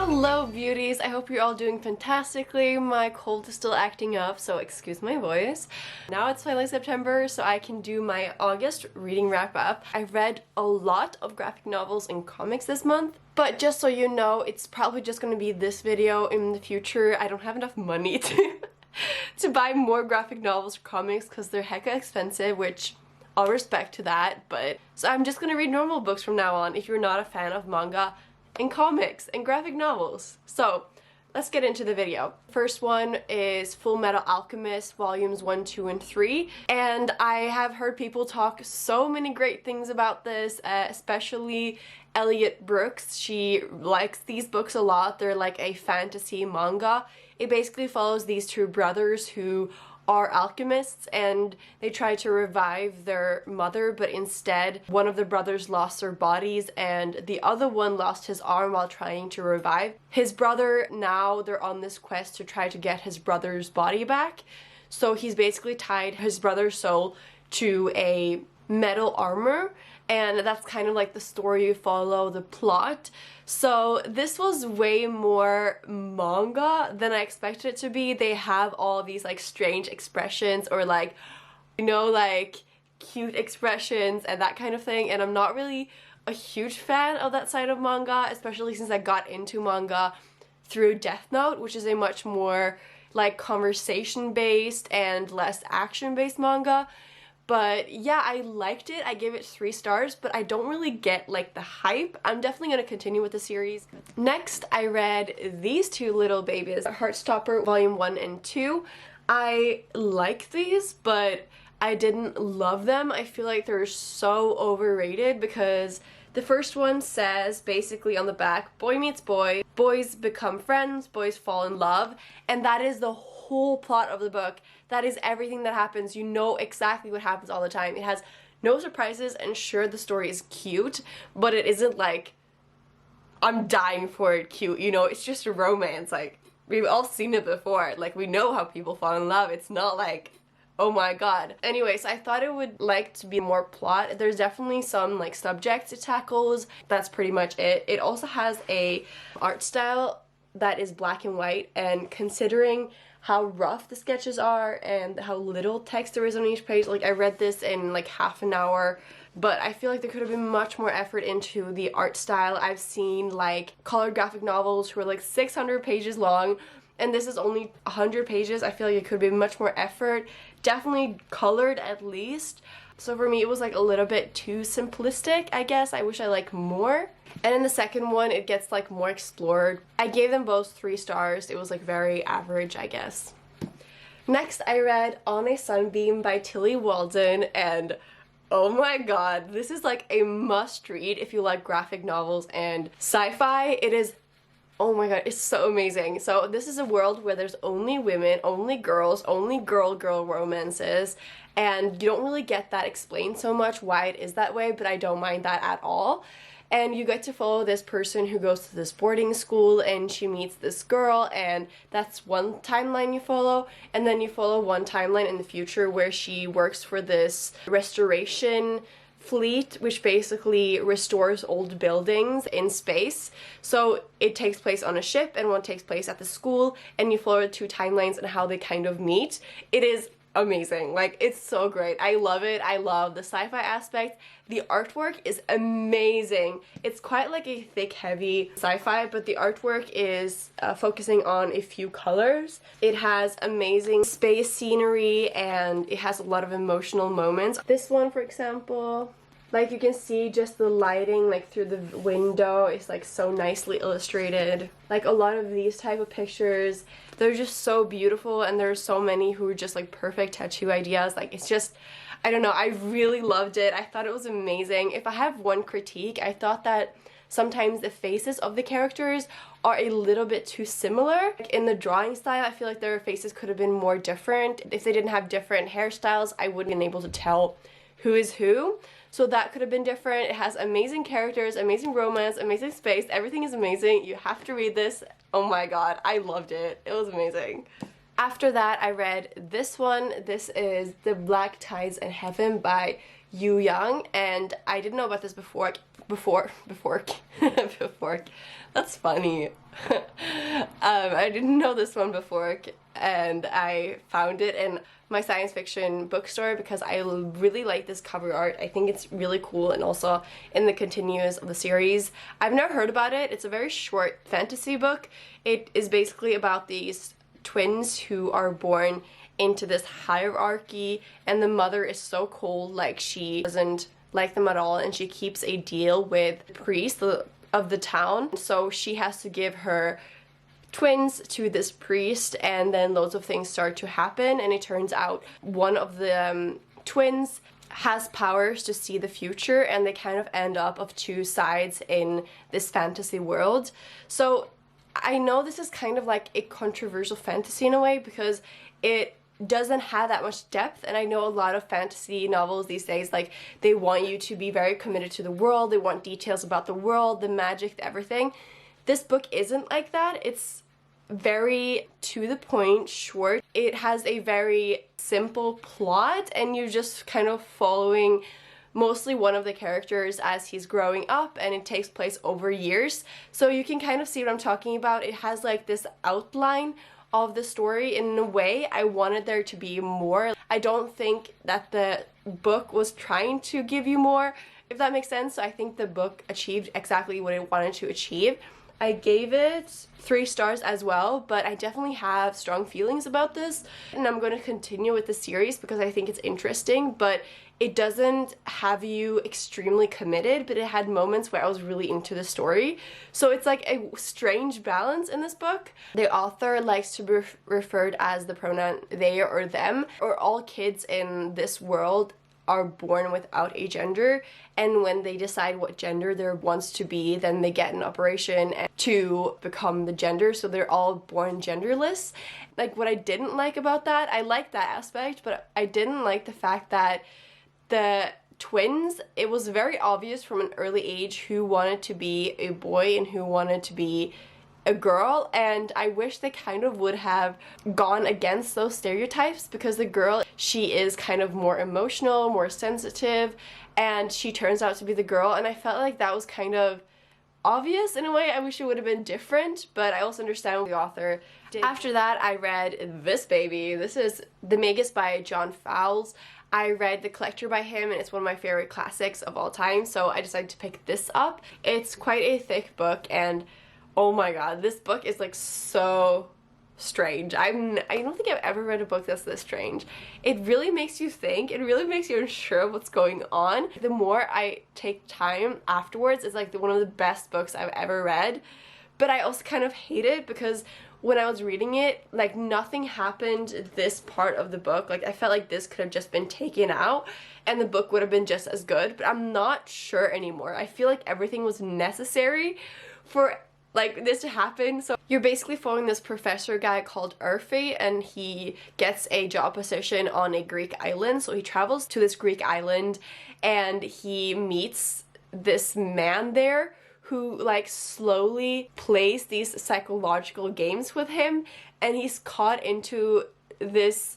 Hello beauties, I hope you're all doing fantastically. My cold is still acting up, so excuse my voice. Now it's finally September, so I can do my August reading wrap up. I read a lot of graphic novels and comics this month, but just so you know, it's probably just gonna be this video in the future. I don't have enough money to buy more graphic novels or comics because they're hecka expensive, which all respect to that, but so I'm just gonna read normal books from now on if you're not a fan of manga and comics and graphic novels. So let's get into the video. First one is Full Metal Alchemist volumes 1, 2, and 3, and I have heard people talk so many great things about this, especially Elliot Brooks. She likes these books a lot. They're like a fantasy manga. It basically follows these two brothers who are alchemists, and they try to revive their mother, but instead one of the brothers lost their bodies and the other one lost his arm while trying to revive his brother. Now they're on this quest to try to get his brother's body back. So he's basically tied his brother's soul to a metal armor, and that's kind of like the story you follow, the plot. So this was way more manga than I expected it to be. They have all these like strange expressions, or like, you know, like cute expressions and that kind of thing, and I'm not really a huge fan of that side of manga, especially since I got into manga through Death Note, which is a much more like conversation based and less action based manga. But yeah, I liked it. I gave it 3 stars, but I don't really get like the hype. I'm definitely going to continue with the series. Next, I read these two little babies, Heartstopper volume 1 and 2. I like these, but I didn't love them. I feel like they're so overrated because the first one says basically on the back, boy meets boy, boys become friends, boys fall in love, and that is the whole plot of the book. That is everything that happens. You know exactly what happens all the time. It has no surprises, and sure, the story is cute, but it isn't like I'm dying for it cute, you know? It's just a romance. Like, we've all seen it before. Like, we know how people fall in love. It's not like, oh my god. Anyways, I thought it would like to be more plot. There's definitely some like subjects it tackles. That's pretty much it. It also has a art style that is black and white, and considering how rough the sketches are and how little text there is on each page, like I read this in like half an hour, but I feel like there could have been much more effort into the art style. I've seen like colored graphic novels who are like 600 pages long, and this is only 100 pages. I feel like it could be much more effort, definitely colored at least. So for me, it was like a little bit too simplistic, I guess. I wish I liked more. And in the second one, it gets like more explored. I gave them both 3 stars. It was like very average, I guess. Next, I read On a Sunbeam by Tilly Walden, and oh my god, this is like a must read if you like graphic novels and sci-fi. It is, oh my god, it's so amazing. So this is a world where there's only women, only girls, only girl-girl romances, and you don't really get that explained so much why it is that way, but I don't mind that at all. And you get to follow this person who goes to this boarding school, and she meets this girl, and that's one timeline you follow. And then you follow one timeline in the future where she works for this restoration fleet, which basically restores old buildings in space. So it takes place on a ship, and one takes place at the school, and you follow the 2 timelines and how they kind of meet. It is amazing. Like, it's so great. I love it. I love the sci-fi aspect. The artwork is amazing. It's quite like a thick, heavy sci-fi, but the artwork is focusing on a few colors. It has amazing space scenery, and it has a lot of emotional moments. This one, for example, like you can see just the lighting like through the window is like so nicely illustrated. Like a lot of these type of pictures, they're just so beautiful, and there's so many who are just like perfect tattoo ideas. Like, it's just, I don't know, I really loved it. I thought it was amazing. If I have one critique, I thought that sometimes the faces of the characters are a little bit too similar. Like in the drawing style, I feel like their faces could have been more different. If they didn't have different hairstyles, I wouldn't have been able to tell who is who. So that could have been different. It has amazing characters, amazing romance, amazing space. Everything is amazing. You have to read this. Oh my god, I loved it. It was amazing. After that, I read this one. This is The Black Tides in Heaven by Yu Young, and I didn't know about this before, that's funny. I didn't know this one before, and I found it in my science fiction bookstore because I really like this cover art. I think it's really cool, and also in the continuous of the series. I've never heard about it. It's a very short fantasy book. It is basically about these twins who are born into this hierarchy, and the mother is so cold, like she doesn't like them at all, and she keeps a deal with the priest of the town, so she has to give her twins to this priest, and then loads of things start to happen, and it turns out one of the twins has powers to see the future, and they kind of end up of two sides in this fantasy world. So I know this is kind of like a controversial fantasy in a way because it doesn't have that much depth, and I know a lot of fantasy novels these days, like, they want you to be very committed to the world, they want details about the world, the magic, everything. This book isn't like that. It's very to the point, short. It has a very simple plot, and you're just kind of following mostly one of the characters as he's growing up, and it takes place over years. So you can kind of see what I'm talking about. It has like this outline of the story. In a way, I wanted there to be more. I don't think that the book was trying to give you more, if that makes sense. So I think the book achieved exactly what it wanted to achieve. I gave it 3 stars as well, but I definitely have strong feelings about this, and I'm going to continue with the series because I think it's interesting, but it doesn't have you extremely committed, but it had moments where I was really into the story. So it's like a strange balance in this book. The author likes to be referred as the pronoun they or them, or all kids in this world are born without a gender, and when they decide what gender they want to be, then they get an operation to become the gender, so they're all born genderless. Like, what I didn't like about that, I liked that aspect, but I didn't like the fact that the twins, it was very obvious from an early age who wanted to be a boy and who wanted to be a girl, and I wish they kind of would have gone against those stereotypes, because the girl, she is kind of more emotional, more sensitive, and she turns out to be the girl, and I felt like that was kind of obvious in a way. I wish it would have been different, but I also understand what the author did. After that, I read this baby. This is The Magus by John Fowles. I read The Collector by him, and it's one of my favorite classics of all time, so I decided to pick this up. It's quite a thick book, and oh my god, this book is like so strange. I don't think I've ever read a book that's this strange. It really makes you think. It really makes you unsure of what's going on. The more I take time afterwards, it's like one of the best books I've ever read. But I also kind of hate it because when I was reading it, like, nothing happened this part of the book. Like, I felt like this could have just been taken out and the book would have been just as good, but I'm not sure anymore. I feel like everything was necessary for like this to happen. So you're basically following this professor guy called Urfi, and he gets a job position on a Greek island. So he travels to this Greek island and he meets this man there who like slowly plays these psychological games with him, and he's caught into this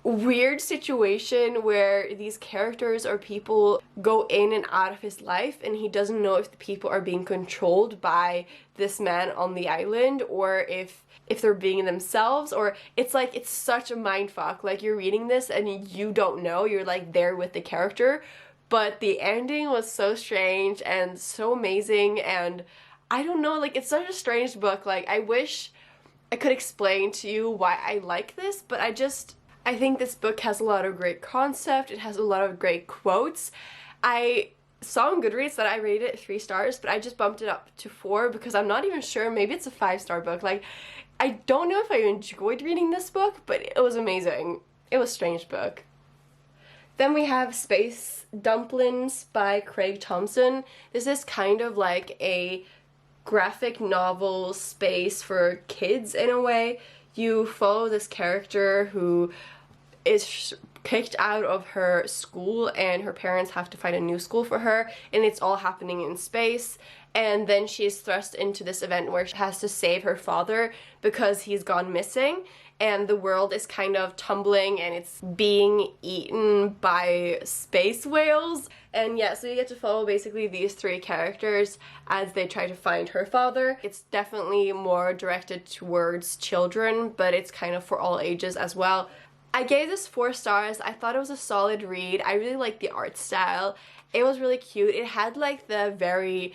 weird situation where these characters or people go in and out of his life, and he doesn't know if the people are being controlled by this man on the island or if they're being themselves, or it's like, it's such a mindfuck. Like, you're reading this and you don't know, you're like there with the character, but the ending was so strange and so amazing, and I don't know, like, it's such a strange book. Like, I wish I could explain to you why I like this, but I think this book has a lot of great concept. It has a lot of great quotes. I saw on Goodreads that I rated it 3 stars, but I just bumped it up to 4 because I'm not even sure. Maybe it's a 5-star book. Like, I don't know if I enjoyed reading this book, but it was amazing. It was a strange book. Then we have Space Dumplings by Craig Thompson. This is kind of like a graphic novel space for kids in a way. You follow this character who is kicked out of her school, and her parents have to find a new school for her, and it's all happening in space. And then she is thrust into this event where she has to save her father because he's gone missing, and the world is kind of tumbling and it's being eaten by space whales. And yeah, so you get to follow basically these three characters as they try to find her father. It's definitely more directed towards children, but it's kind of for all ages as well. I gave this 4 stars. I thought it was a solid read. I really liked the art style. It was really cute. It had like the very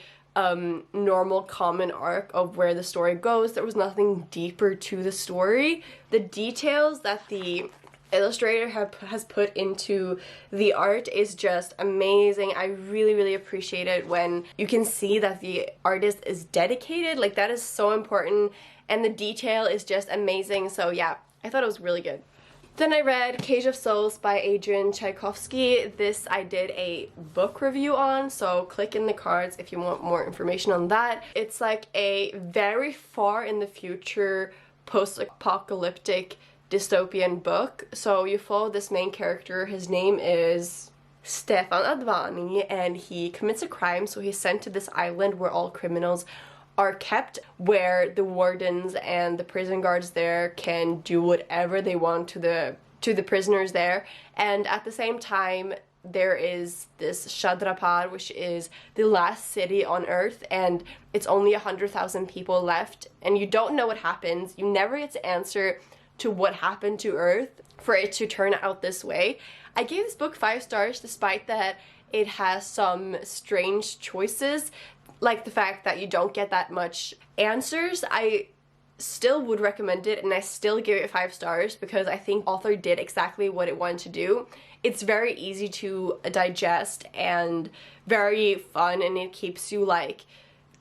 normal common arc of where the story goes. There was nothing deeper to the story. The details that the illustrator has put into the art is just amazing. I really appreciate it when you can see that the artist is dedicated. Like, that is so important, and the detail is just amazing. So yeah, I thought it was really good. Then I read Cage of Souls by Adrian Tchaikovsky. This I did a book review on, so click in the cards if you want more information on that. It's like a very far in the future post-apocalyptic dystopian book. So you follow this main character. His name is Stefan Advani, and he commits a crime, so he's sent to this island where all criminals are kept, where the wardens and the prison guards there can do whatever they want to the prisoners there. And at the same time, there is this Shadrapad, which is the last city on Earth, and it's only 100,000 people left, and you don't know what happens. You never get to answer to what happened to Earth for it to turn out this way. I gave this book 5 stars despite that it has some strange choices, like the fact that you don't get that much answers. I still would recommend it, and I still give it 5 stars because I think the author did exactly what it wanted to do. It's very easy to digest and very fun, and it keeps you like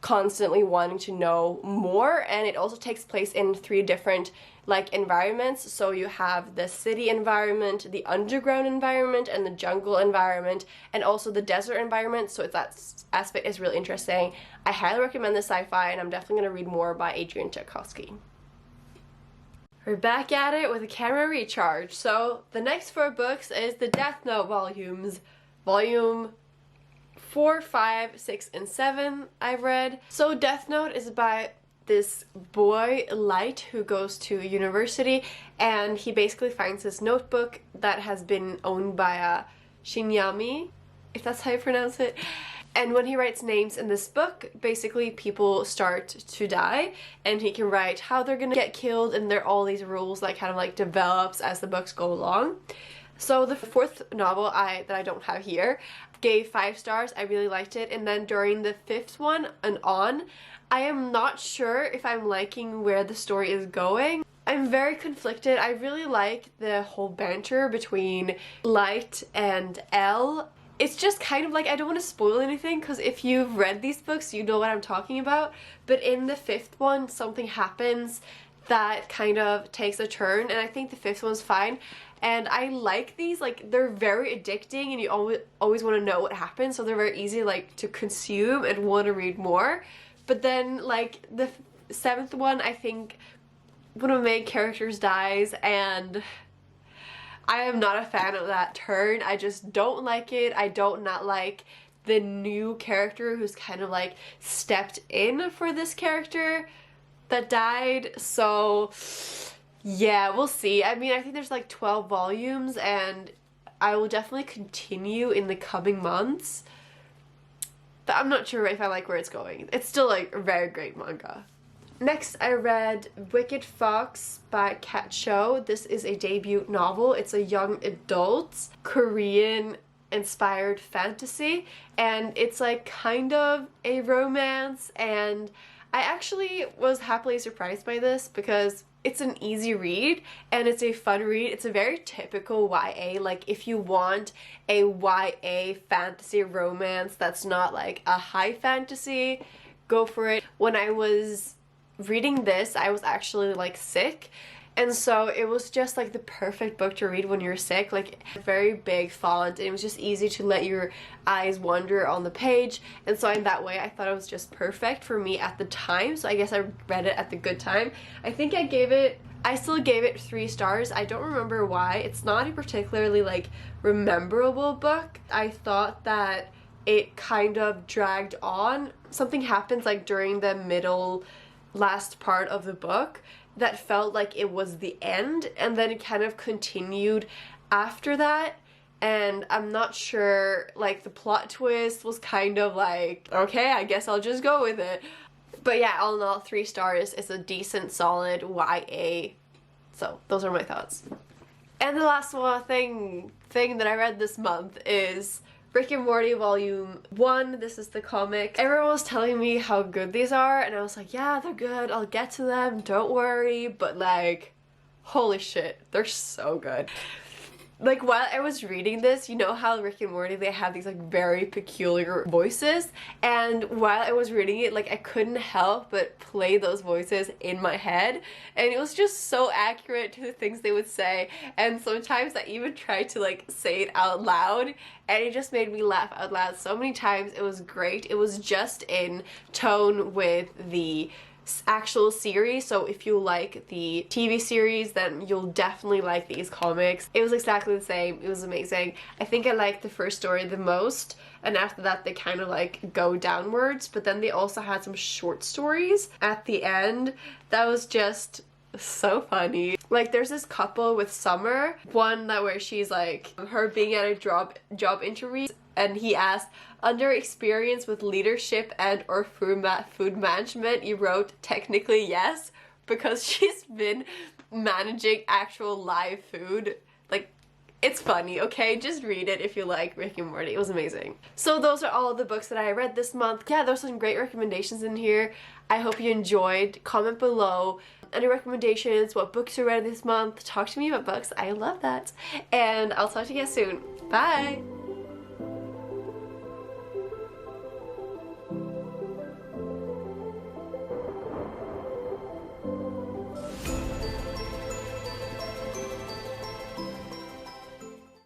constantly wanting to know more. And it also takes place in 3 different like environments. So you have the city environment, the underground environment, and the jungle environment, and also the desert environment. So that aspect is really interesting. I highly recommend this sci-fi, and I'm definitely going to read more by Adrian Tchaikovsky. We're back at it with a camera recharge. So the next 4 books is the Death Note volumes. Volume 4, 5, 6, and 7 I've read. So Death Note is about this boy, Light, who goes to university, and he basically finds this notebook that has been owned by a Shinyami, if that's how you pronounce it. And when he writes names in this book, basically people start to die, and he can write how they're gonna get killed, and there are all these rules that kind of like develops as the books go along. So the 4th novel that I don't have here gave 5 stars. I really liked it. And then during the 5th one and on, I am not sure if I'm liking where the story is going. I'm very conflicted. I really like the whole banter between Light and Elle. It's just kind of like, I don't want to spoil anything because if you've read these books, you know what I'm talking about. But in the 5th one, something happens that kind of takes a turn, and I think the 5th one's fine. And I like these, like, they're very addicting, and you always want to know what happens, so they're very easy like to consume and want to read more. But then like the 7th one, I think one of the main characters dies, and I am not a fan of that turn. I just don't like it. I don't not like the new character who's kind of like stepped in for this character that died. So yeah, we'll see. I mean, I think there's like 12 volumes, and I will definitely continue in the coming months. But I'm not sure if I like where it's going. It's still like a very great manga. Next, I read Wicked Fox by Kat Cho. This is a debut novel. It's a young adult Korean inspired fantasy, and it's like kind of a romance, and I actually was happily surprised by this because it's an easy read and it's a fun read. It's a very typical YA. Like, if you want a YA fantasy romance that's not like a high fantasy, go for it. When I was reading this, I was actually like sick, and so it was just like the perfect book to read when you're sick. Like, very big font, and it was just easy to let your eyes wander on the page, and so in that way I thought it was just perfect for me at the time. So I guess I read it at the good time. I think I still gave it 3 stars. I don't remember why. It's not a particularly like memorable book. I thought that it kind of dragged on. Something happens like during the last part of the book, that felt like it was the end, and then it kind of continued after that. And I'm not sure, like, the plot twist was kind of like, okay, I guess I'll just go with it. But yeah, all in all, 3 stars. It's a decent, solid YA. So those are my thoughts. And the last thing that I read this month is Rick and Morty Volume 1. This is the comic. Everyone was telling me how good these are, and I was like, yeah, they're good. I'll get to them. Don't worry. But like, holy shit, they're so good. Like, while I was reading this, you know how Rick and Morty, they have these like very peculiar voices, and while I was reading it, like, I couldn't help but play those voices in my head, and it was just so accurate to the things they would say. And sometimes I even tried to like say it out loud, and it just made me laugh out loud so many times. It was great. It was just in tone with the actual series, so if you like the TV series, then you'll definitely like these comics. It was exactly the same. It was amazing. I think I liked the first story the most, and after that they kind of like go downwards, but then they also had some short stories at the end that was just so funny. Like, there's this couple with Summer, one that where she's like, her being at a job interview, and he asked, under experience with leadership and or food management, you wrote, technically yes, because she's been managing actual live food. Like, it's funny, okay? Just read it if you like Rick and Morty. It was amazing. So those are all of the books that I read this month. Yeah, there's some great recommendations in here. I hope you enjoyed. Comment below any recommendations, what books you read this month. Talk to me about books. I love that. And I'll talk to you guys soon. Bye!